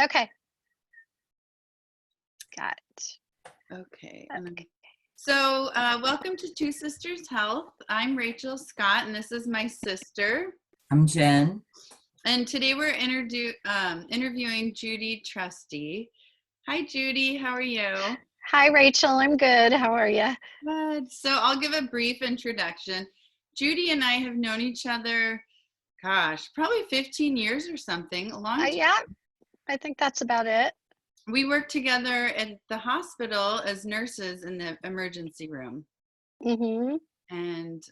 Okay. Got Okay. it. Okay. So welcome to Two Sisters Health. I'm Rachel Scott, and this is my sister. I'm Jen. And today we're interviewing Judy Trusty. Hi, Judy. How are you? Hi, Rachel. I'm good. How are you? Good. So I'll give a brief introduction. Judy and I have known each other, gosh, probably 15 years or something, a long time. Yeah, I think that's about it. We worked together at the hospital as nurses in the emergency room. Mm-hmm. And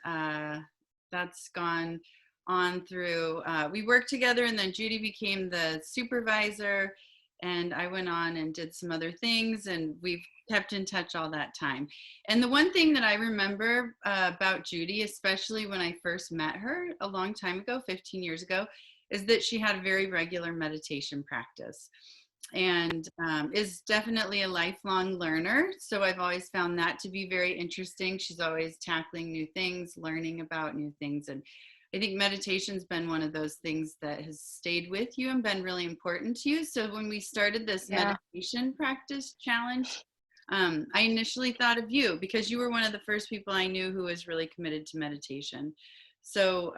that's gone on through, we worked together, and then Judy became the supervisor, and I went on and did some other things, and we've kept in touch all that time. And the one thing that I remember about Judy, especially when I first met her a long time ago, 15 years ago, is that she had a very regular meditation practice, and is definitely a lifelong learner. So I've always found that to be very interesting. She's always tackling new things, learning about new things. And I think meditation's been one of those things that has stayed with you and been really important to you. So when we started this meditation practice challenge, I initially thought of you because you were one of the first people I knew who was really committed to meditation. So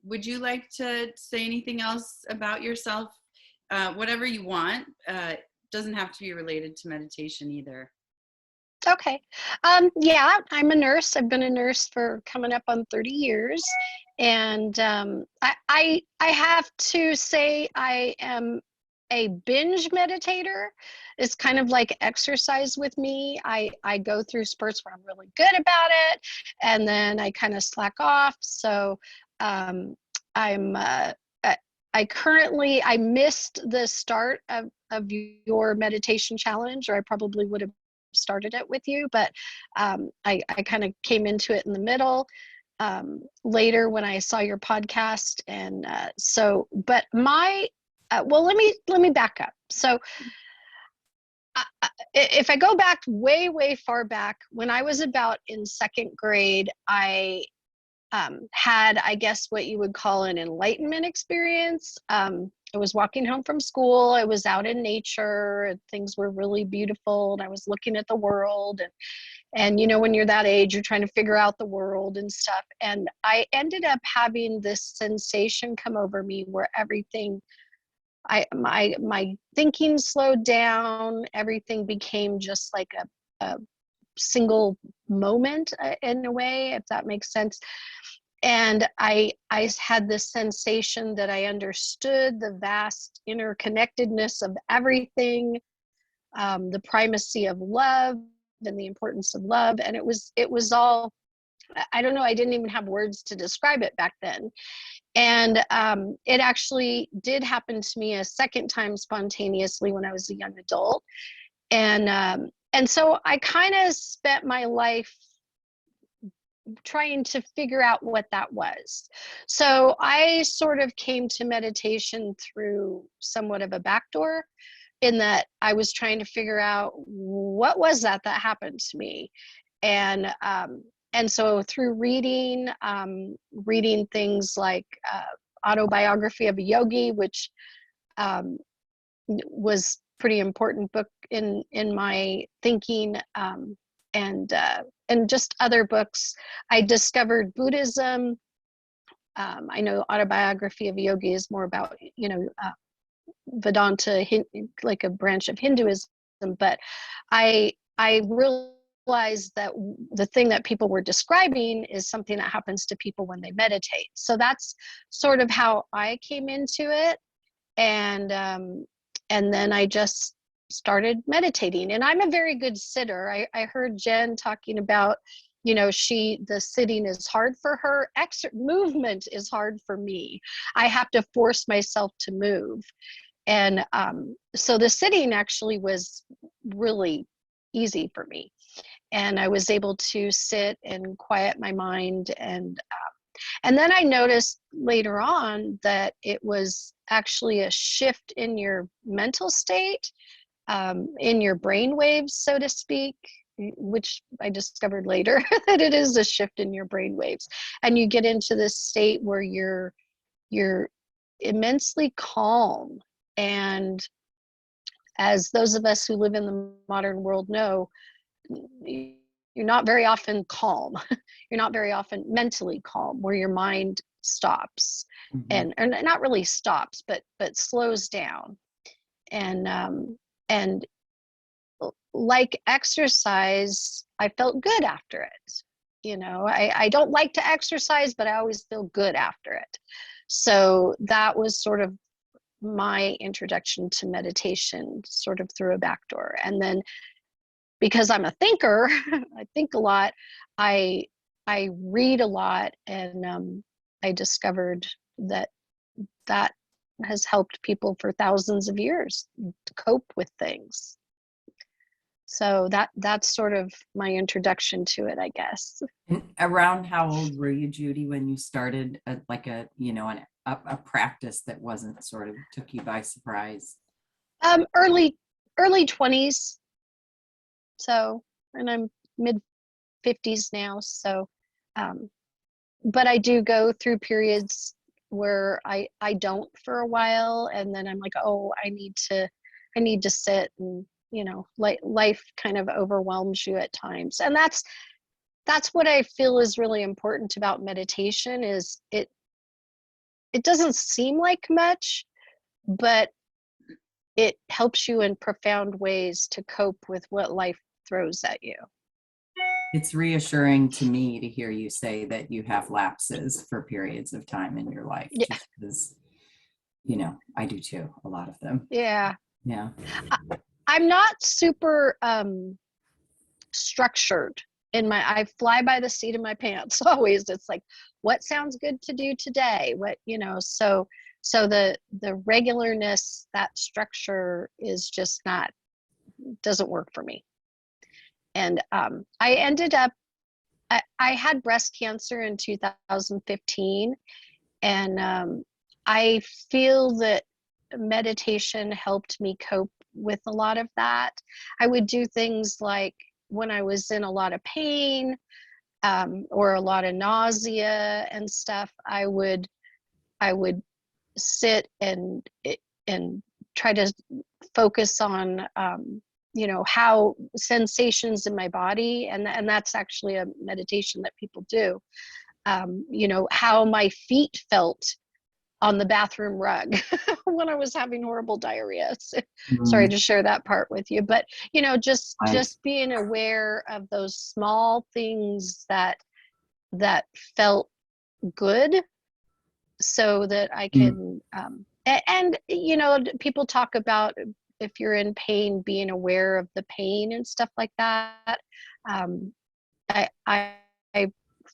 would you like to say anything else about yourself? Whatever you want. Doesn't have to be related to meditation either. Okay. Yeah, I'm a nurse. I've been a nurse for coming up on 30 years. And I have to say I am a binge meditator. It's kind of like exercise with me. I go through spurts where I'm really good about it, and then I kind of slack off. So I'm I missed the start of your meditation challenge, or I probably would have started it with you, but I kind of came into it in the middle later when I saw your podcast. And but well, let me back up. So if I go back way far back, when I was about in second grade, I had, I guess, what you would call an enlightenment experience. I was walking home from school. I was out in nature, and things were really beautiful, and I was looking at the world. And you know, when you're that age, you're trying to figure out the world and stuff. And I ended up having this sensation come over me where everything, my thinking slowed down. Everything became just like a single moment in a way, if that makes sense. And I had this sensation that I understood the vast interconnectedness of everything, the primacy of love and the importance of love. And it was all, I don't know, I didn't even have words to describe it back then. And it actually did happen to me a second time spontaneously when I was a young adult. And so I kind of spent my life trying to figure out what that was. So I sort of came to meditation through somewhat of a backdoor, in that I was trying to figure out what was that happened to me. And so through reading things like Autobiography of a Yogi, which was pretty important book in my thinking, and just other books. I discovered Buddhism. I know Autobiography of a Yogi is more about, Vedanta, like a branch of Hinduism, but I realized that the thing that people were describing is something that happens to people when they meditate. So that's sort of how I came into it. And then I just started meditating. And I'm a very good sitter. I heard Jen talking about, the sitting is hard for her. Movement is hard for me. I have to force myself to move. And so the sitting actually was really easy for me. And I was able to sit and quiet my mind. And then I noticed later on that it was actually a shift in your mental state, in your brain waves, so to speak, which I discovered later that it is a shift in your brain waves. And you get into this state where you're immensely calm and as those of us who live in the modern world know, you're not very often calm. You're not very often mentally calm, where your mind stops, Mhm. and not really stops, but slows down. And and like exercise, I felt good after it. I don't like to exercise, but I always feel good after it. So that was sort of my introduction to meditation, sort of through a back door. And then, because I'm a thinker, I think a lot. I I read a lot, and I discovered that that has helped people for thousands of years to cope with things. So that's sort of my introduction to it, I guess. And around how old were you, Judy, when you started like a practice that wasn't sort of took you by surprise? Early 20s. So, and I'm mid 50s now. So, um, but I do go through periods where I don't for a while, and then I'm like, oh, I need to sit, and life kind of overwhelms you at times. And that's what I feel is really important about meditation, is it doesn't seem like much, but it helps you in profound ways to cope with what life throws at you. It's reassuring to me to hear you say that you have lapses for periods of time in your life, Yeah, just because, I do too, a lot of them. yeah. Yeah. I, I'm not super structured in my, I fly by the seat of my pants always. It's like, what sounds good to do today? So the regularness, that structure is just not, doesn't work for me. And I ended up, I had breast cancer in 2015, and I feel that meditation helped me cope with a lot of that. I would do things like, when I was in a lot of pain, or a lot of nausea and stuff, I would sit and try to focus on how sensations in my body, and that's actually a meditation that people do. How my feet felt on the bathroom rug when I was having horrible diarrhea. So, sorry Mm, to share that part with you, but I, just being aware of those small things that felt good, so that I mm, can and people talk about, if you're in pain, being aware of the pain and stuff like that. um, I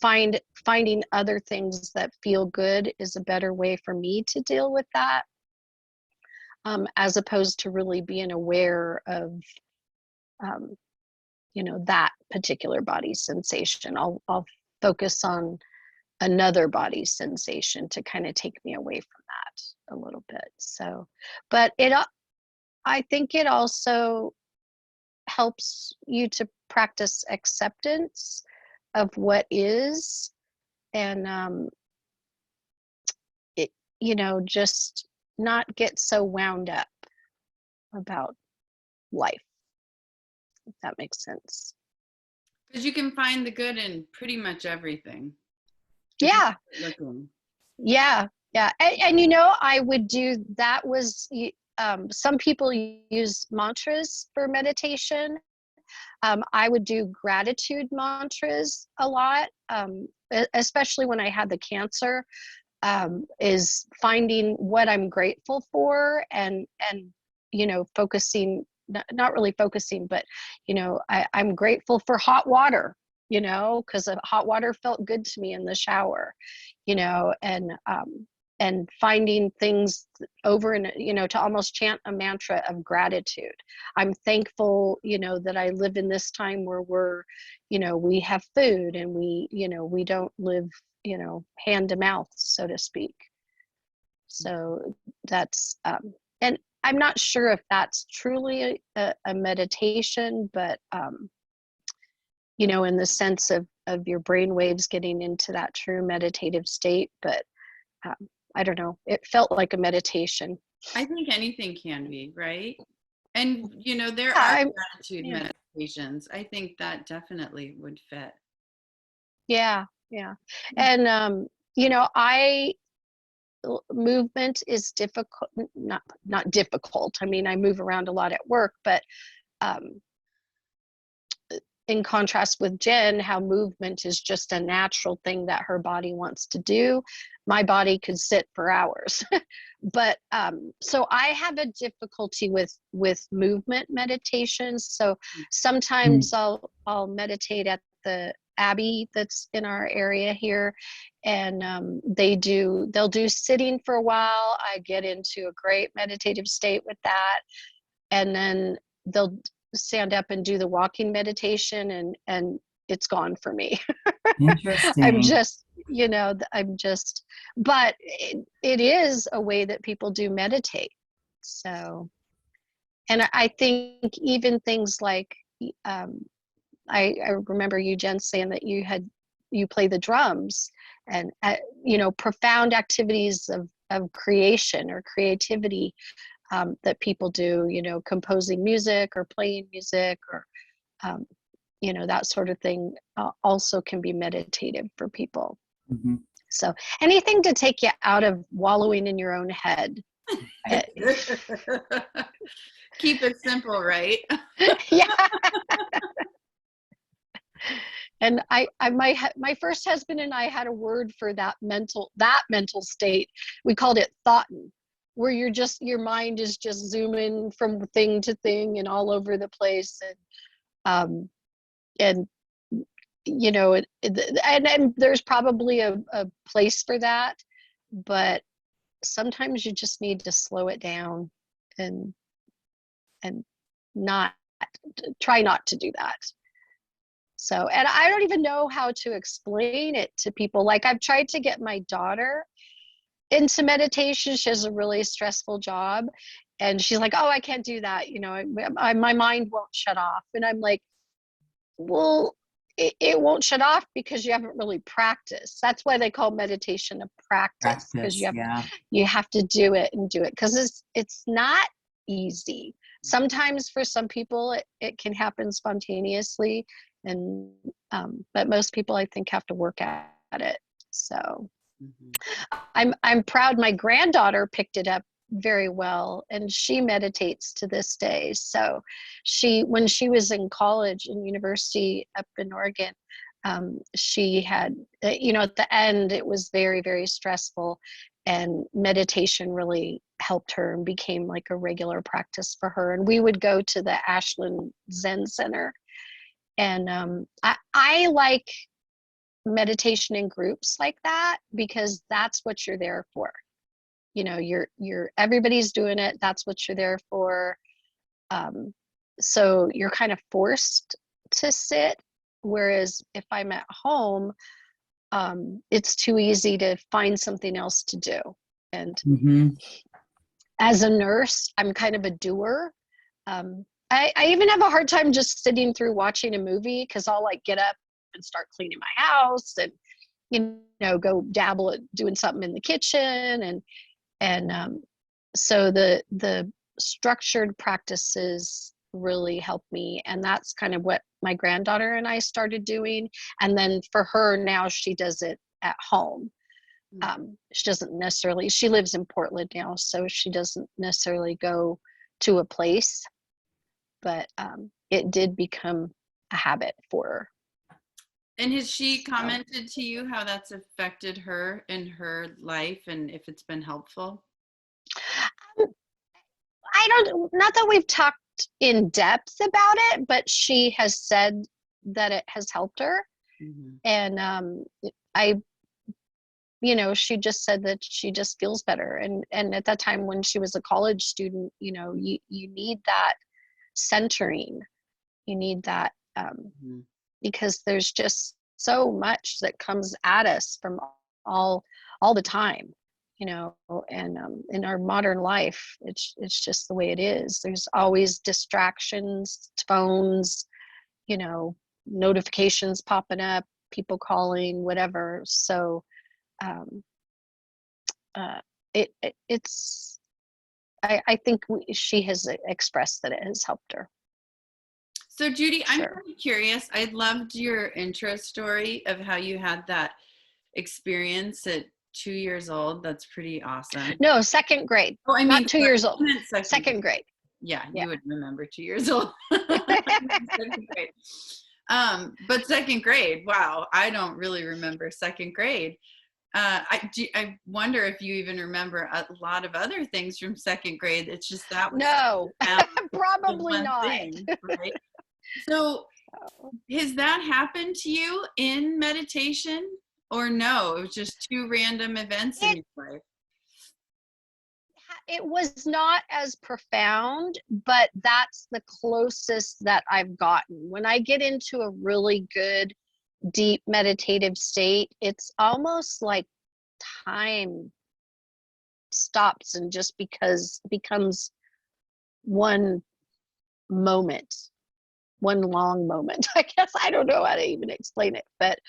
find finding other things that feel good is a better way for me to deal with that, as opposed to really being aware of um, that particular body sensation. I'll focus on another body sensation to kind of take me away from that a little bit. So, but I think it also helps you to practice acceptance of what is, and it just not get so wound up about life, if that makes sense. Because you can find the good in pretty much everything if you Yeah, start looking. yeah, yeah. And I would do that. Was some people use mantras for meditation. I would do gratitude mantras a lot, especially when I had the cancer. Is finding what I'm grateful for, and focusing, not really focusing, but I'm grateful for hot water, because hot water felt good to me in the shower, and finding things over, and to almost chant a mantra of gratitude. I'm thankful that I live in this time where we have food, and we don't live hand to mouth, so to speak. So that's and I'm not sure if that's truly a meditation, but in the sense of your brain waves getting into that true meditative state. But um, I don't know, it felt like a meditation. I think anything can be, right? And, you know, there are I'm, gratitude yeah. meditations. I think that definitely would fit. Yeah, yeah. And you know, movement is difficult, not difficult. I mean, I move around a lot at work, but um in contrast with Jen, how movement is just a natural thing that her body wants to do. My body could sit for hours. But so I have a difficulty with movement meditations. So sometimes I'll meditate at the Abbey that's in our area here, and they'll do sitting for a while. I get into a great meditative state with that, and then they'll stand up and do the walking meditation, and it's gone for me. I'm Interesting. just, you know, but it is a way that people do meditate. So, and I think even things like, um, I remember you, Jen, saying that you play the drums, and, you know, profound activities of creation or creativity, that people do, you know, composing music or playing music, or, um, you know, that sort of thing, also can be meditative for people. Mhm. So anything to take you out of wallowing in your own head. Keep it simple, right? Yeah. And my first husband and I had a word for that mental state. We called it thoughtin', where your mind is just zooming from thing to thing and all over the place. Um, and you know, and there's probably a place for that, but sometimes you just need to slow it down, and and not try not to do that. So, and I don't even know how to explain it to people. Like, I've tried to get my daughter into meditation. She has a really stressful job, and she's like, "Oh, I can't do that. You know, my mind won't shut off." And I'm like, "Well, it won't shut off because you haven't really practiced. That's why they call meditation a practice, because Practice, yeah. you have to do it and do it, because it's not easy. Sometimes for some people it can happen spontaneously, and but most people, I think, have to work at it. So Mhm. I'm proud my granddaughter picked it up very well, and she meditates to this day. So when she was in college and university up in Oregon, she had, you know, at the end it was very, very stressful, and meditation really helped her and became like a regular practice for her. And we would go to the Ashland Zen Center, and I like meditation in groups like that, because that's what you're there for. You know, you're everybody's doing it, that's what you're there for. um, so you're kind of forced to sit, whereas if I'm at home, it's too easy to find something else to do. And Hmm. as a nurse, I'm kind of a doer. I even have a hard time just sitting through watching a movie, because I'll like get up and start cleaning my house, and, you know, go dabble at doing something in the kitchen, and so the structured practices really help me, and that's kind of what my granddaughter and I started doing. And then for her now, she does it at home. She doesn't necessarily, she lives in Portland now, so she doesn't necessarily go to a place, but it did become a habit for her. And has she So commented to you how that's affected her in her life and if it's been helpful? I don't, not that we've talked in depth about it, but she has said that it has helped her. Mhm. And I, you know, she just said that she just feels better. And at that time when she was a college student, you know, you need that centering. You need that, Mhm. because there's just so much that comes at us from all all the time, you know. And in our modern life, it's just the way it is. There's always distractions, phones, you know, notifications popping up, people calling, whatever. So um, it's I think she has expressed that it has helped her. So Judy, I'm Sure. really curious. I loved your intro story of how you had that experience at 2 years old. That's pretty awesome. No, second grade. Oh, I mean, Not 2 sorry, years old. I meant Second grade. Yeah, Yeah. you would remember 2 years old. Second grade. But second grade, wow, I don't really remember second grade. I wonder if you even remember a lot of other things from second grade. It's just that was No, the probably one not. thing, right? So has that happened to you in meditation, or no? It was just two random events in your life. It was not as profound, but that's the closest that I've gotten. When I get into a really good, deep meditative state, it's almost like time stops and just because becomes one moment, one long moment. I guess I don't know how to even explain it, but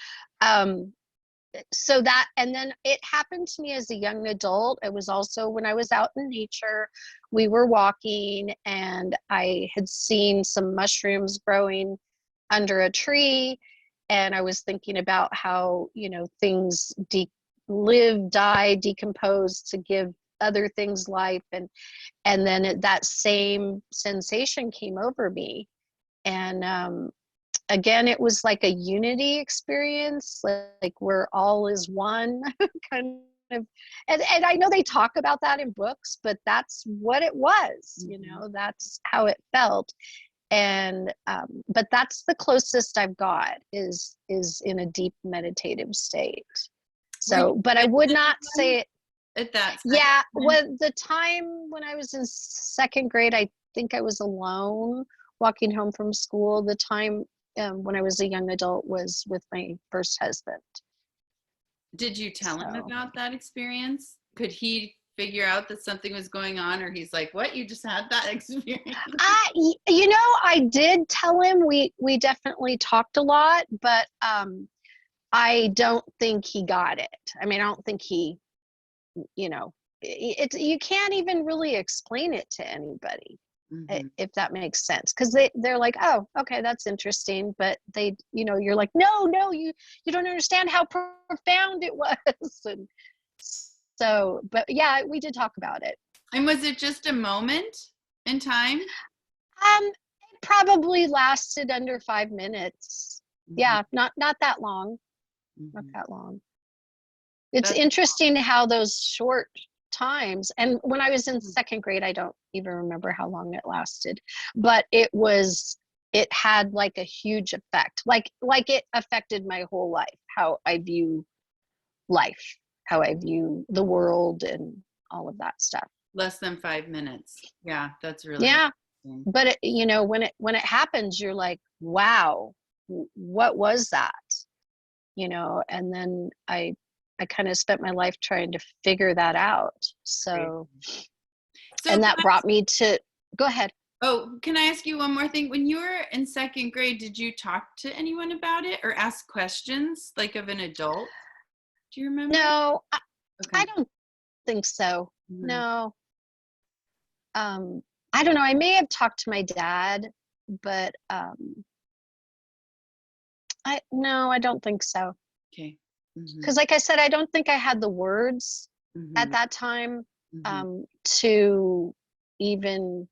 so that, and then it happened to me as a young adult. It was also when I was out in nature. We were walking and I had seen some mushrooms growing under a tree, and I was thinking about how, you know, things live, die, decompose to give other things life, and then that same sensation came over me. And again, it was like a unity experience, like where all is one kind of, and I know they talk about that in books, but that's what it was, you know, that's how it felt. And but that's the closest I've got is in a deep meditative state. So, but I would not say it at that. Yeah, well, the time when I was in second grade, I think I was alone walking home from school. The time when I was a young adult was with my first husband. Did you tell him about that experience? Could he figure out that something was going on, or he's like, what, you just had that experience? You know, I did tell him. We definitely talked a lot, but I don't think he got it. I mean, I don't think he, you know, you can't even really explain it to anybody. If that makes sense, because they're like, oh, okay, that's interesting, but they, you know, you're like, no, you don't understand how profound it was. And so, but yeah, we did talk about it. And was it just a moment in time? It probably lasted under 5 minutes. Yeah, not that long. Not that long. It's interesting how those short times, and when I was in second grade, I don't even remember how long it lasted, but it had like a huge effect, like it affected my whole life, how I view life, how I view the world, and all of that stuff. Less than 5 minutes. Yeah, that's really but it, you know, when it happens, you're like, wow, what was that, you know? And then I kind of spent my life trying to figure that out. So and that brought me to, go ahead. Oh, can I ask you one more thing? When you were in second grade, did you talk to anyone about it or ask questions like of an adult? Do you remember? No, I don't think so. No. I don't know. I may have talked to my dad, but I don't think so. Okay. Because like I said, I don't think I had the words at that time to even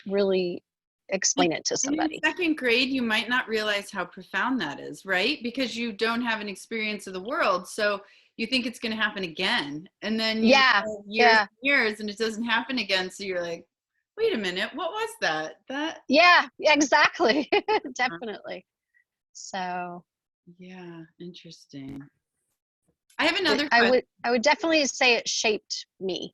really explain it to somebody. In second grade, you might not realize how profound that is, right? Because you don't have an experience of the world. So you think it's going to happen again. And then years and it doesn't happen again. So you're like, wait a minute, what was that? Yeah, exactly. Definitely. So yeah, interesting. I have another question. I would definitely say it shaped me.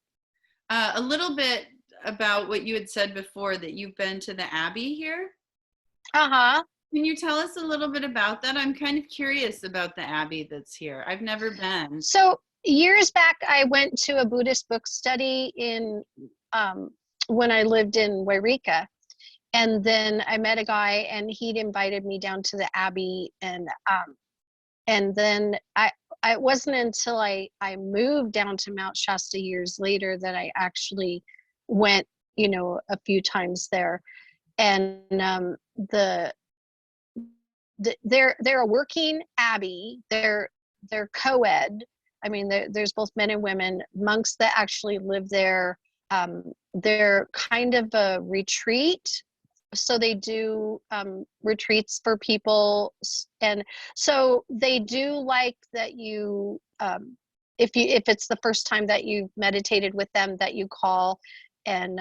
A little bit about what you had said before, that you've been to the Abbey here. Can you tell us a little bit about that? I'm kind of curious about the Abbey that's here. I've never been. So years back, I went to a Buddhist book study in when I lived in Wairika. And then I met a guy and he'd invited me down to the Abbey, and then it wasn't until I moved down to Mount Shasta years later that I actually went, a few times there. And they're a working abbey. They're co-ed. I mean, there's both men and women, monks that actually live there. They're kind of a retreat. So they do retreats for people. And so they do like that you, if it's the first time that you've meditated with them, that you call and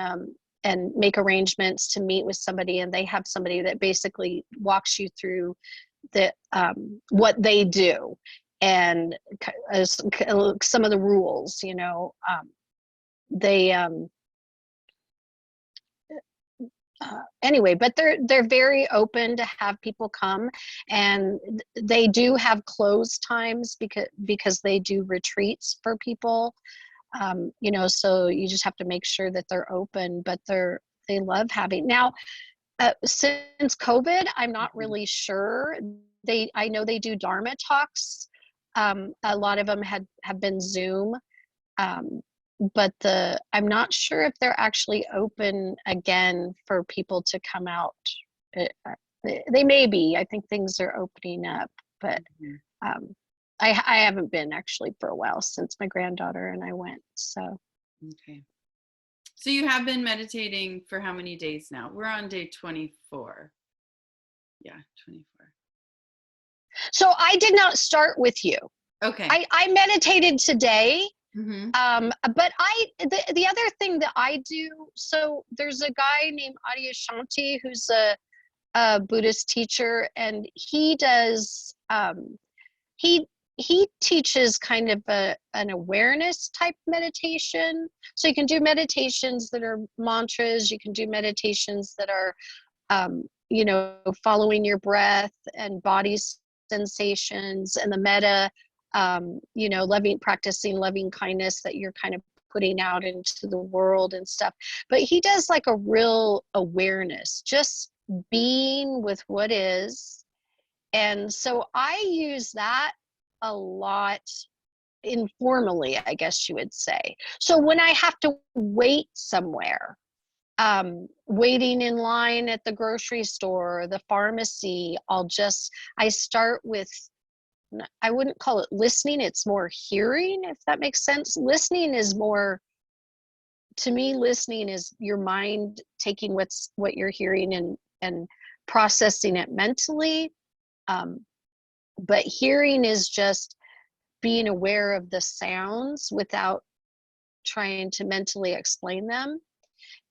make arrangements to meet with somebody, and they have somebody that basically walks you through the what they do, and some of the rules, they anyway, but they're very open to have people come, and they do have closed times because they do retreats for people. So you just have to make sure that they're open, but they love having. Now, since COVID, I'm not really sure. I know they do Dharma talks. A lot of them have been Zoom, but I'm not sure if they're actually open again for people to come out. They may be. I think things are opening up, but I haven't been actually for a while, since my granddaughter and I went. So. Okay. So you have been meditating for how many days now? We're on day 24. Yeah, 24. So I did not start with you. Okay. I meditated today. Mm-hmm. But the other thing that I do, so there's a guy named Adyashanti who's a Buddhist teacher, and he does, he teaches kind of an awareness type meditation. So you can do meditations that are mantras, you can do meditations that are, following your breath and body sensations, and the metta, practicing loving kindness that you're kind of putting out into the world and stuff. But he does like a real awareness, just being with what is. And so I use that a lot informally, I guess you would say. So when I have to wait somewhere, waiting in line at the grocery store or the pharmacy, I start with, I wouldn't call it listening, it's more hearing, if that makes sense. Listening is more, to me, listening is your mind taking what you're hearing and processing it mentally. But hearing is just being aware of the sounds without trying to mentally explain them.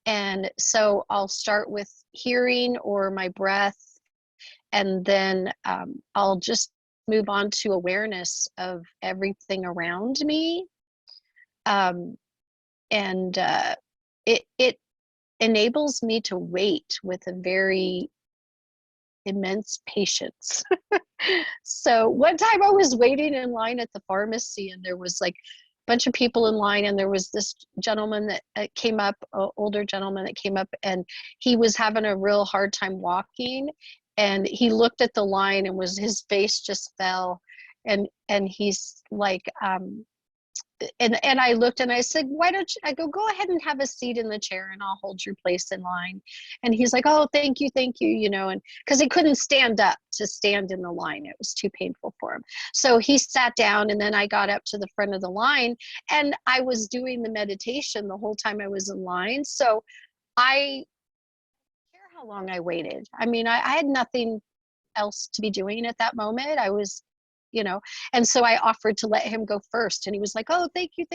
And so I'll start with hearing or my breath, and then I'll just move on to awareness of everything around me. And it enables me to wait with a very immense patience. So one time I was waiting in line at the pharmacy, and there was like a bunch of people in line, and there was this gentleman that came up, an older gentleman that came up, and he was having a real hard time walking, and he looked at the line and his face just fell, and he's like, and I looked and I said, why don't you, I go ahead and have a seat in the chair and I'll hold your place in line. And he's like, oh, thank you, and because he couldn't stand up to stand in the line. It was too painful for him. So he sat down, and then I got up to the front of the line, and I was doing the meditation the whole time I was in line. So I didn't care how long I waited. I mean, I had nothing else to be doing at that moment. I was, and so I offered to let him go first, and he was like, oh, thank you,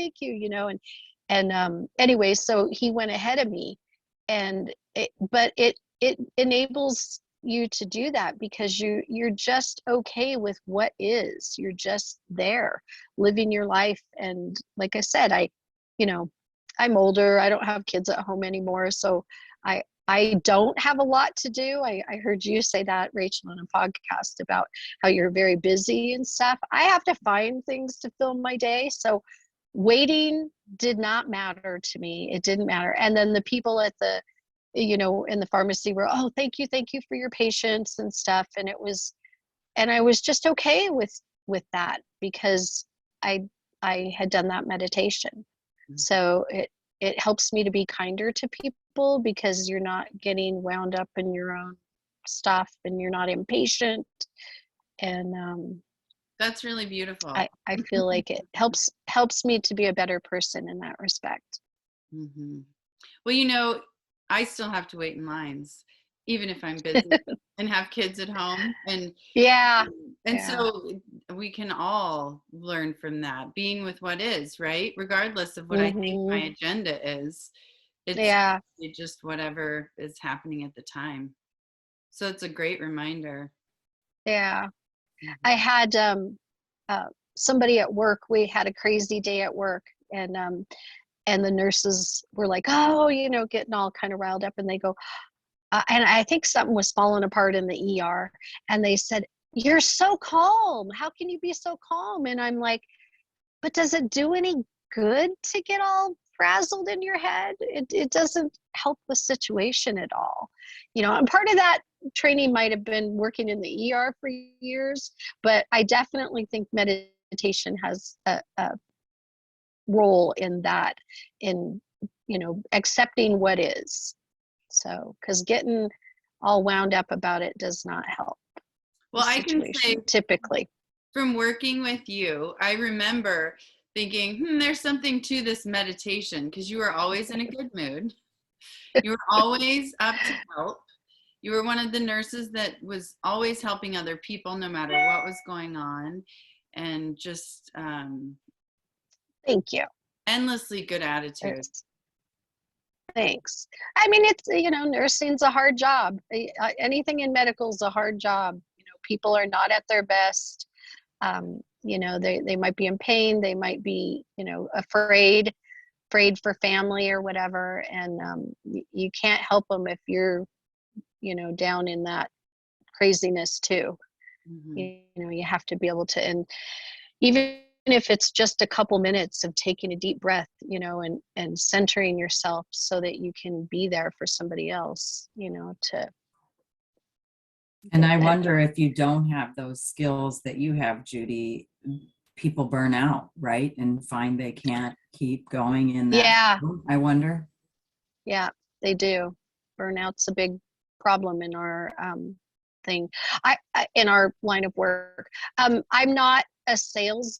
and anyway, so he went ahead of me, and it enables you to do that because you're just okay with what is. You're just there living your life. And like I said, I'm older, I don't have kids at home anymore, so I don't have a lot to do. I heard you say that, Rachel, on a podcast about how you're very busy and stuff. I have to find things to fill my day. So waiting did not matter to me. It didn't matter. And then the people at the, in the pharmacy were, oh, thank you for your patience and stuff. And I was just okay with that because I had done that meditation. So it helps me to be kinder to people because you're not getting wound up in your own stuff and you're not impatient. And That's really beautiful. I feel like it helps me to be a better person in that respect. Mm-hmm. Well, I still have to wait in lines, even if I'm busy and have kids at home. And Yeah. so we can all learn from that, being with what is, right? Regardless of what I think my agenda is. It's just whatever is happening at the time. So it's a great reminder. Yeah. Mm-hmm. I had somebody at work, we had a crazy day at work, and the nurses were like, oh, getting all kind of riled up, and they go, and I think something was falling apart in the ER, and they said, you're so calm. How can you be so calm? And I'm like, but does it do any good to get all frazzled in your head? It doesn't help the situation at all. And part of that training might have been working in the ER for years, but I definitely think meditation has a role in that, in accepting what is. So, because getting all wound up about it does not help. Well, I can say typically from working with you, I remember thinking, there's something to this meditation, because you were always in a good mood. You were always up to help. You were one of the nurses that was always helping other people no matter what was going on. And just thank you. Endlessly good attitude. Thanks. I mean, it's, nursing's a hard job. Anything in medical is a hard job. People are not at their best. They might be in pain. They might be, afraid for family or whatever. And you can't help them if you're, down in that craziness too. Mm-hmm. You have to be able to, and even if it's just a couple minutes of taking a deep breath, and centering yourself so that you can be there for somebody else, And I wonder if you don't have those skills that you have, Judy, people burn out, right? And find they can't keep going in that. Yeah. I wonder. Yeah, they do. Burnout's a big problem in our thing. I in our line of work. I'm not a salesman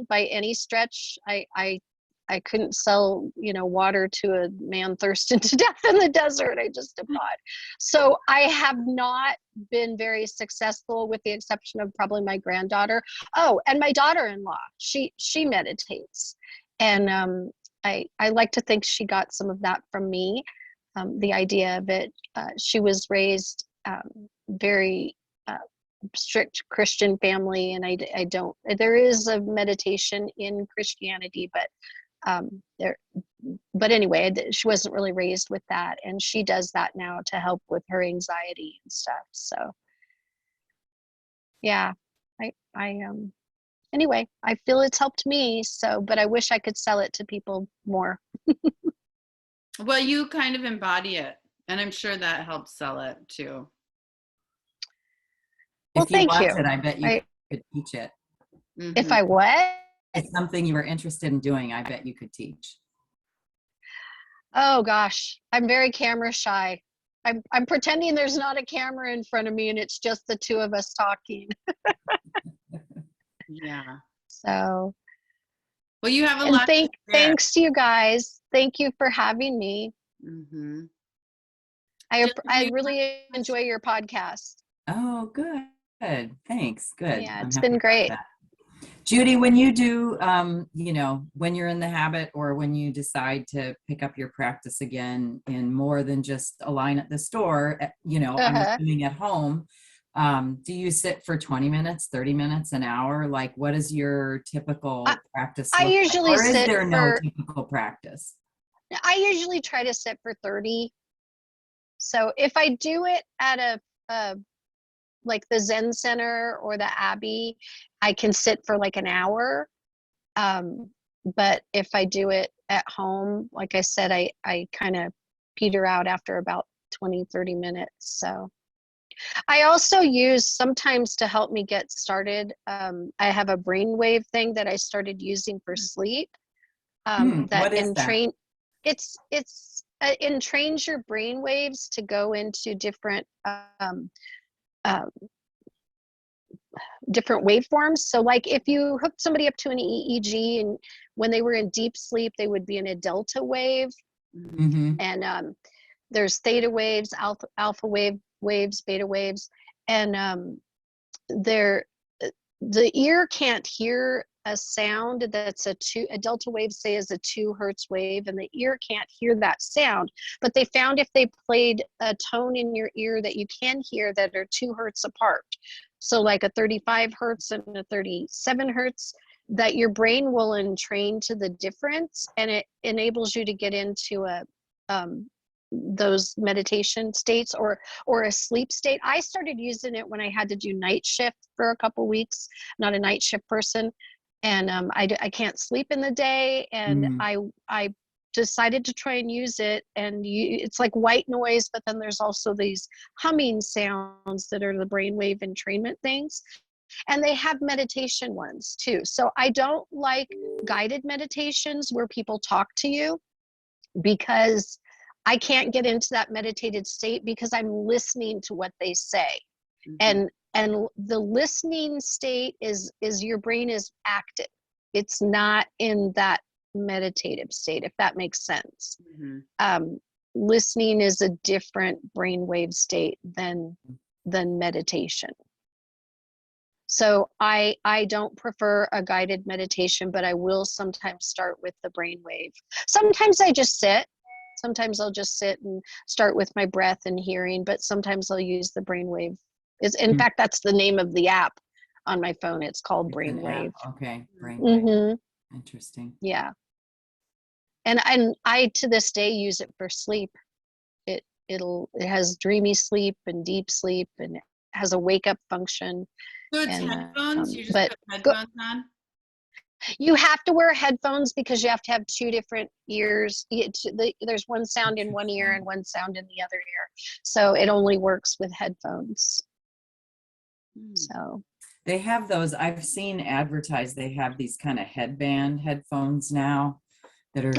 by any stretch. I couldn't sell, water to a man thirsting to death in the desert. I just am not. So I have not been very successful, with the exception of probably my granddaughter. Oh, and my daughter-in-law. She meditates, and I like to think she got some of that from me. The idea of it. She was raised very strict Christian family, and I don't. There is a meditation in Christianity, but but anyway, she wasn't really raised with that, and she does that now to help with her anxiety and stuff. So yeah, anyway, I feel it's helped me. So, but I wish I could sell it to people more. Well, you kind of embody it, and I'm sure that helps sell it too. Well, if you thank loved you. it, I bet you could teach it. Mm-hmm. If I what? It's something you were interested in doing, I bet you could teach. Oh gosh, I'm very camera shy. I'm pretending there's not a camera in front of me and it's just the two of us talking. Yeah. So. Well, you have a and lot. Thanks to you guys. Thank you for having me. Mm-hmm. I really enjoy your podcast. Oh, good. Thanks. Good. Yeah, it's been great. Judy, when you do, when you're in the habit, or when you decide to pick up your practice again in more than just a line at the store, I'm assuming at home, do you sit for 20 minutes, 30 minutes, an hour? Like, what is your typical practice look I usually like? Or is sit there no typical practice? I usually try to sit for 30. So if I do it at a like the Zen Center or the Abbey, I can sit for like an hour. But if I do it at home, like I said, I kind of peter out after about 20, 30 minutes. So I also use sometimes to help me get started. I have a brainwave thing that I started using for sleep. What is that? it trains your brain waves to go into uh, different waveforms. So like if you hooked somebody up to an EEG and when they were in deep sleep, they would be in a delta wave. Mm-hmm. And there's theta waves, alpha waves, beta waves, and the ear can't hear a sound that's a delta wave, say, is a 2 hertz wave, and the ear can't hear that sound. But they found if they played a tone in your ear that you can hear that are 2 hertz apart, so like a 35 hertz and a 37 hertz, that your brain will entrain to the difference, and it enables you to get into those meditation states or a sleep state. I started using it when I had to do night shift for a couple weeks. Not a night shift person, and I can't sleep in the day, and I decided to try and use it, and it's like white noise, but then there's also these humming sounds that are the brainwave entrainment things, and they have meditation ones too. So I don't like guided meditations where people talk to you, because I can't get into that meditated state because I'm listening to what they say. Mm-hmm. And the listening state is your brain is active. It's not in that meditative state, if that makes sense. Mm-hmm. Listening is a different brainwave state than meditation. So I don't prefer a guided meditation, but I will sometimes start with the brainwave. Sometimes I just sit. Sometimes I'll just sit and start with my breath and hearing, but sometimes I'll use the brainwave. In fact, that's the name of the app on my phone. It's called Brainwave. Okay, Brainwave. Mm-hmm. Interesting. Yeah. And I to this day use it for sleep. It has dreamy sleep and deep sleep, and it has a wake up function. So it's And, headphones? You just but put headphones on? you have to wear headphones because you have to have 2 different ears. There's one sound in one ear and one sound in the other ear. So it only works with headphones. So they have those, I've seen advertised, they have these kind of headband headphones now that are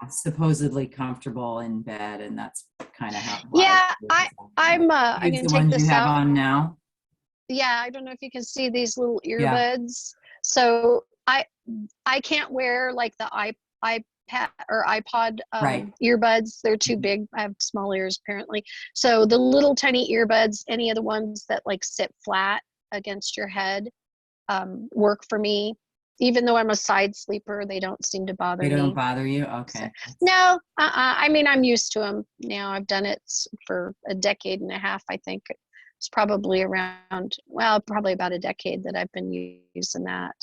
supposedly comfortable in bed, and that's kind of how I'm gonna the take ones this you have out on now. Yeah, I don't know if you can see these little earbuds. So I can't wear like the iPad or iPod earbuds. They're too big. I have small ears apparently. So the little tiny earbuds, any of the ones that like sit flat against your head, work for me. Even though I'm a side sleeper, they don't seem to bother me. They don't bother you? Okay. So, no, I mean, I'm used to them now. I've done it for a decade and a half, I think. It's probably probably about a decade that I've been using that.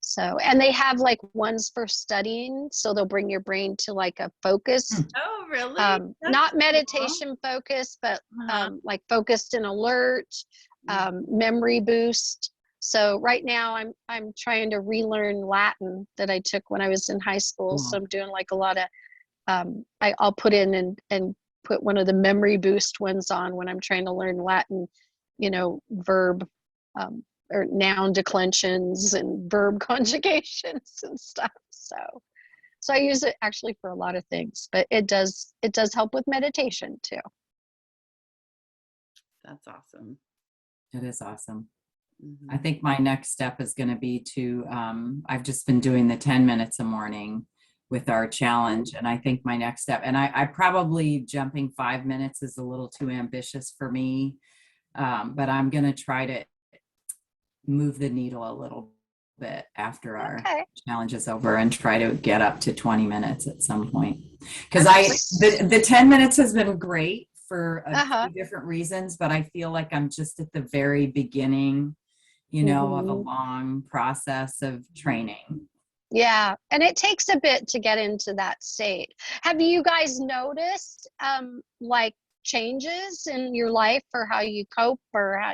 So, and they have like ones for studying. So they'll bring your brain to like a focus. Oh, really? Not meditation focus, but like focused and alert, memory boost. So right now I'm trying to relearn Latin that I took when I was in high school. So I'm doing like a lot of, I'll put in and put one of the memory boost ones on when I'm trying to learn Latin, verb or noun declensions and verb conjugations and stuff. So I use it actually for a lot of things, but it does help with meditation too. That's awesome. It is awesome. I think my next step is going to be to, I've just been doing the 10 minutes a morning with our challenge. And I think my next step, and I probably jumping 5 minutes is a little too ambitious for me. But I'm going to try to move the needle a little bit after our challenge is over and try to get up to 20 minutes at some point. Because the 10 minutes has been great for a few different reasons, but I feel like I'm just at the very beginning, of a long process of training. Yeah, and it takes a bit to get into that state. Have you guys noticed like changes in your life or how you cope or how,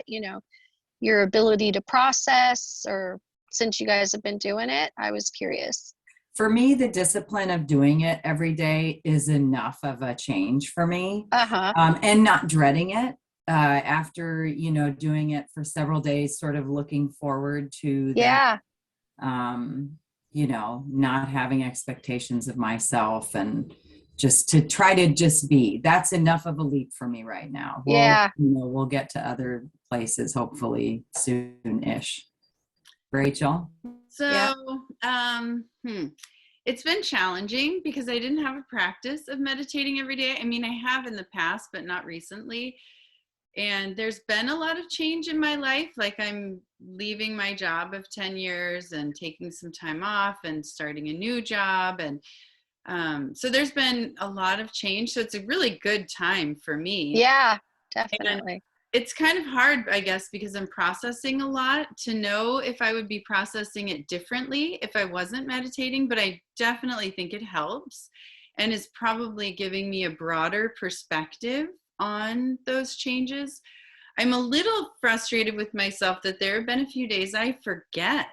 your ability to process, or since you guys have been doing it? I was curious. For me, the discipline of doing it every day is enough of a change for me. And not dreading it after, doing it for several days, sort of looking forward to that, not having expectations of myself and just to try to just be. That's enough of a leap for me right now. Yeah. We'll get to other places hopefully soon-ish. Rachel? So, Yeah. It's been challenging because I didn't have a practice of meditating every day. I mean, I have in the past, but not recently. And there's been a lot of change in my life. Like I'm leaving my job of 10 years and taking some time off and starting a new job. And so there's been a lot of change. So it's a really good time for me. Yeah, And definitely. it's kind of hard, I guess, because I'm processing a lot to know if I would be processing it differently if I wasn't meditating, but I definitely think it helps and is probably giving me a broader perspective on those changes. I'm a little frustrated with myself that there have been a few days I forget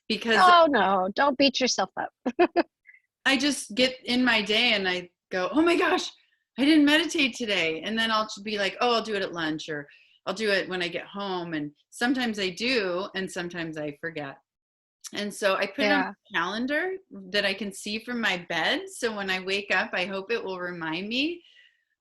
because Oh no, don't beat yourself up. I just get in my day and I go, oh my gosh, I didn't meditate today. And then I'll be like, oh, I'll do it at lunch or I'll do it when I get home. And sometimes I do, and sometimes I forget. And so I put it on Yeah. a calendar that I can see from my bed. So when I wake up, I hope it will remind me.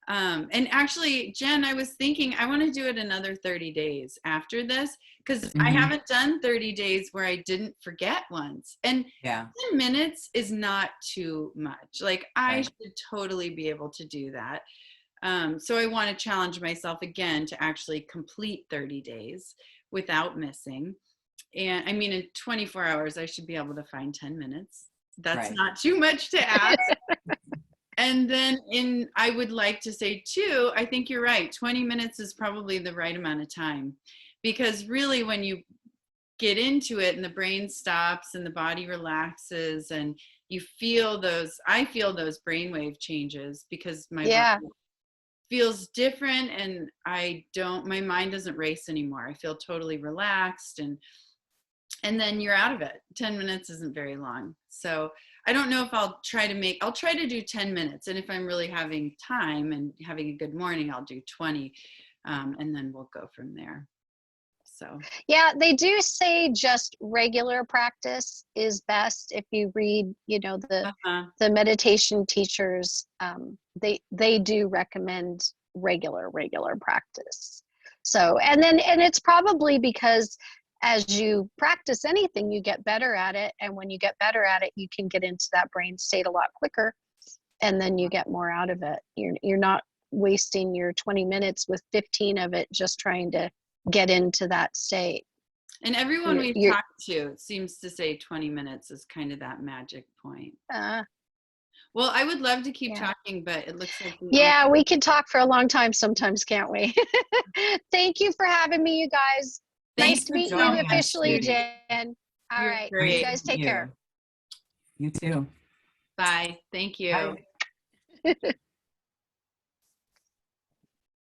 And actually, Jen, I was thinking I want to do it another 30 days after this because I haven't done 30 days where I didn't forget once. And 10 minutes is not too much. Like I should totally be able to do that. So I want to challenge myself again to actually complete 30 days without missing. And I mean, in 24 hours, I should be able to find 10 minutes. That's not too much to ask. And then I would like to say too, I think you're right. 20 minutes is probably the right amount of time because really when you get into it and the brain stops and the body relaxes and you feel I feel those brainwave changes because my body feels different and my mind doesn't race anymore. I feel totally relaxed and then you're out of it. 10 minutes isn't very long. So I don't know if I'll try to do 10 minutes. And if I'm really having time and having a good morning, I'll do 20. And then we'll go from there. So. Yeah, they do say just regular practice is best. If you read, the meditation teachers, they do recommend regular practice. So, and it's probably because as you practice anything, you get better at it. And when you get better at it, you can get into that brain state a lot quicker. And then you get more out of it. You're not wasting your 20 minutes with 15 of it just trying to get into that state. And everyone we've talked to seems to say 20 minutes is kind of that magic point. Well, I would love to keep talking, but it looks like we can talk for a long time sometimes, can't we? Thank you for having me, you guys. Nice to meet you officially, Jen. All right. You guys take care. You too. Bye. Thank you. Bye.